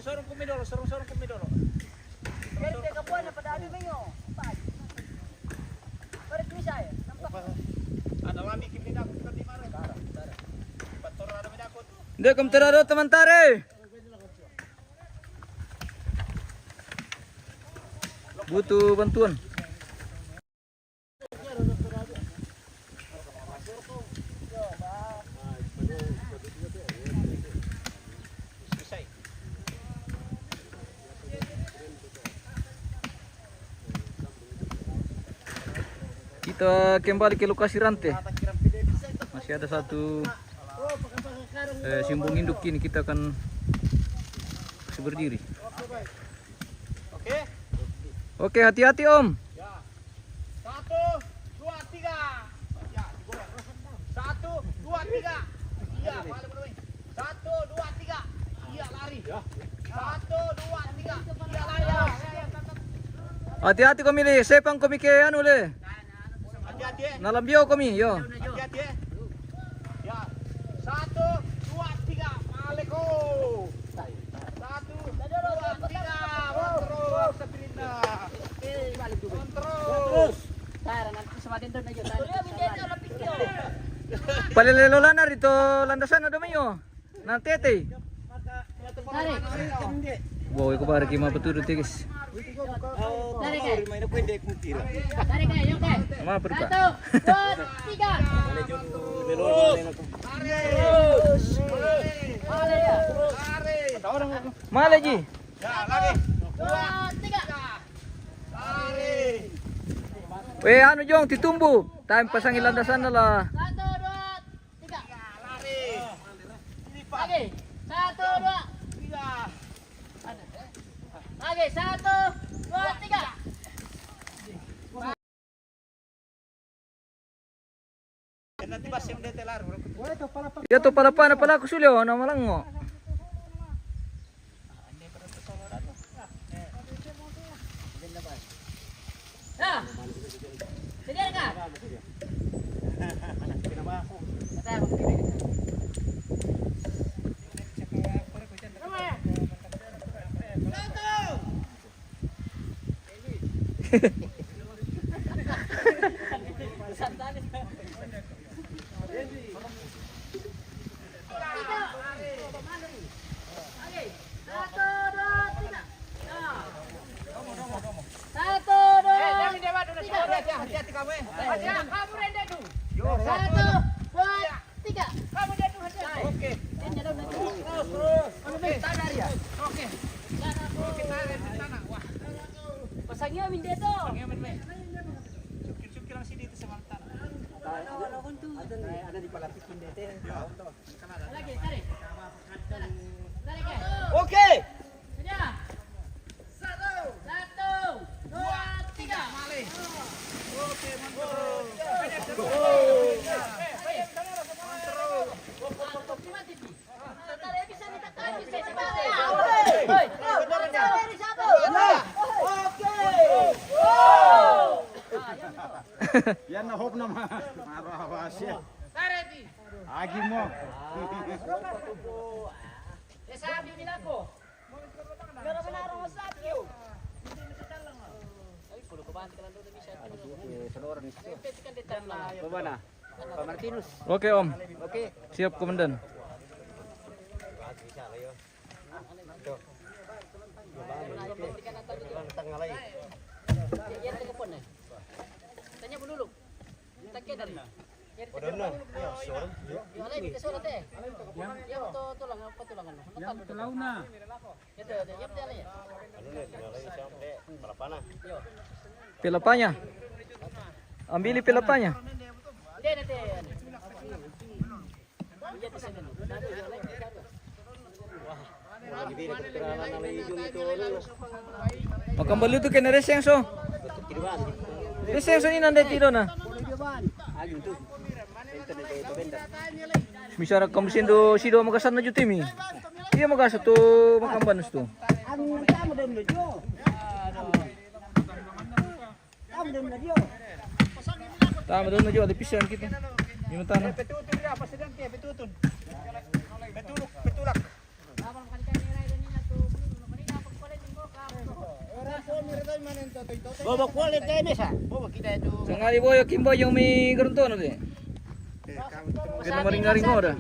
Sorong kami dulu, sorong kami dulu. Kaya teka po na padali mo yun. Parit mi saya. Ada lami kami dakot kan di mana? Bator ada mi dakot. Hindi, kumtirado teman tare. Butuh bantuan. Kita kembali ke lokasi rantai. Masih ada satu simbol induk ini, kita akan berdiri. Oke. Oke, hati-hati Om. Ya. 1, 2, 3. Ya, digoreng. 1, 2, 3. Iya, balik dulu. 1, 2, 3. Iya, lari. Ya. 1, 2, 3. Iya, lari. Hati-hati kami le, sepang kami ke anu le. Hati-hati. Nalambio kami, yo. Hati-hati. Ya. 1, 2, 3. Maleko. 1, 2, 3. Kontrol, Sabrina. Kontrol. Tara, nanti semakin doon na yun. Palilelo na rito, landasan ada mayo. Nanti ate. Tari. Boy ko bari kima betul guys. Tari kayo. Tari kayo, yung kayo. Ma perka. 1, 2, 3. Male ji. Ya, lagi. 2, 3. Lari. Weh anu jong titumbu. Time pasangin landasan na lah. 1, 2, 3. Lari. Ini Pak. Lagi. 1, 2. 3. Lagi. 1, 2, 3. Nanti pas yang detelar. Ya to pala pa na pala ko sulyo na malango. Nah. Sedia ka? Hati-hati kamu. Hati-hati kamu rende dulu. 1, 2, 3. Kamu jatuh hati-hati. Oke. Terus. Oke. Sadar ya. Oke. Kita lihat di sana. Wah. Pasangnya min dito. Cukir-cukir lang sini itu sama tanah. Ada di palapis pendete. Lagi, tarik. Tarik ya. Oke. Sudah. 1, 2, 3. Male. Oke, mantap. Yan na hope naman. Marahasya. Tarik. Agi mo. Sabi nila ko. Pero manarong masabi yo. Ay, pulo ko ba ka lang doon bisa. Seluruh nih. Pwede kan detan lang. Coba nah. Pak Martinus. Oke Om. Oke. Siap komandan. Tengah lagi. Yan telepon eh. Tanya mo dulu. Takya dari. Udah no. Wala ibig surat eh. Yang tulang apa tulangan mo? Yang tulaw na. Ito, yang dia ya. Yo. Pilapanya. Ambili pilapanya. Hindi nanti. Iya di sana. Makambali tu kena resenso. Resenso ni nanda tiro na. Misara kamsindo sido magasan na jutimi. Iya magasa to makambanos to. Tama doon na jo, adipisan kita. Yung tanong. Petutun dia, presidente, petutun. Petulak. Bobo kulit kayak mesa. Bobo kita itu. Sangali boyo kimbo yung may garunto no de. Kaya maring-maring mo dah.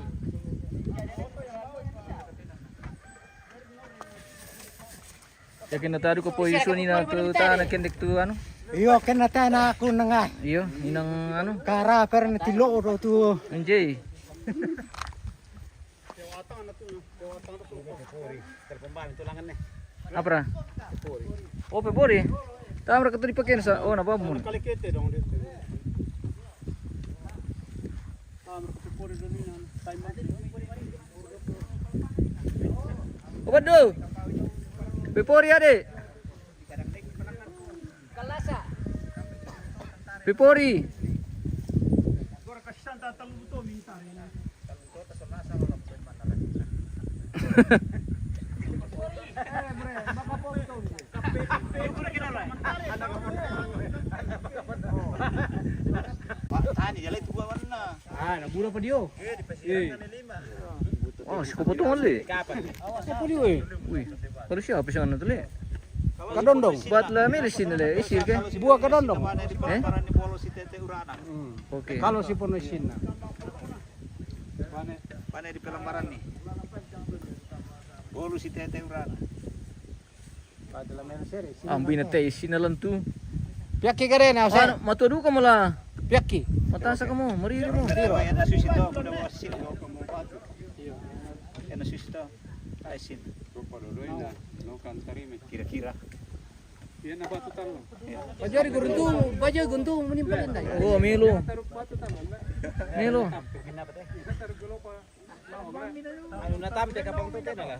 Yakin na tadi ko po isu ni na tu ta na kendek tu ano. Iyo kena tana aku nengah. Iyo, inang ano. Kara per tilo do tu. Anjay. Apa ra? Oh, pepori. Tama ka to dipakin sa oh na babon. Kalikete dong dito. Pepori doon yan. Obat do. Pepori ade. Kalasa. Pepori. Tani jalan itu gua mana? Ah, nabula pa dio. Oh, si kupotong ali. Apa dio eh? Uy. Kalau siapa sih ano tuli? Kadondong. Buat lah milisin nila isir ke? Buah kadondong. Eh? Di Polo si Tete Urana. Oke. Kalau si ponosin na. Pane di Pelambaran nih. Polo si Tete Urana. Padala meron sir. Ambil na tayo sinalan tu. Piaki ka rin, Ano, Jose. matudu ka mo la. Piaki. Matasa ka mo, mariri mo. Yan na susi to, muda wasin ko mo batu. Yan na susi to. Aisin. Kira-kira. Pajari guntung menimpalin dah. Oh, Milo. Milo. Ano natamte ka pang tute na.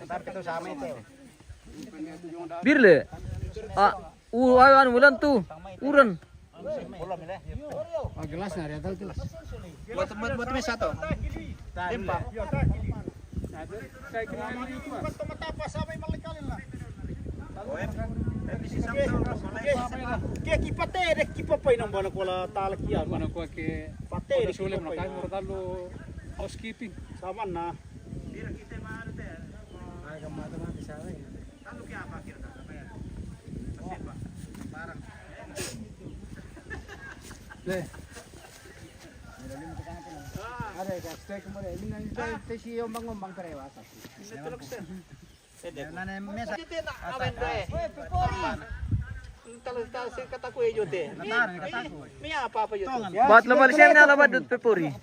Natamte to sama ito. Birle. Ah, ayan ulan tu. Uran. Bola mila. Ah, gelas na rin tu. Buat me satu. Tempa. Kaya kipate dek kipapay nang bana kola talakian. Bana ko ke pate dek sulit na kay mortalo housekeeping. Saman na. Ay, kamata na bisa rin. Le. Ada ka stay ko mo rin. Ini na tesi yung bangombang perewas. Nana mesa. Dite na awen re. Pepori. Tal si kataku e jote. Mi apa jote. Buat lemal siya na labad dut pepori.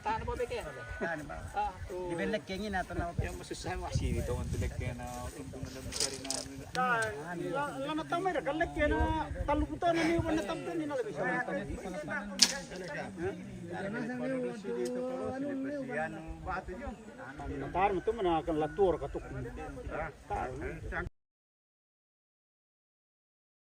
Tan mo beke. Di belek kengin na tanaw. Yang masusah masih dito ang tulek kaya na kumpung na mencari na. Lana tamay ra kalek na taluputan na niyo na tampen ni na labi. Tar mo to mana kan latur katuk.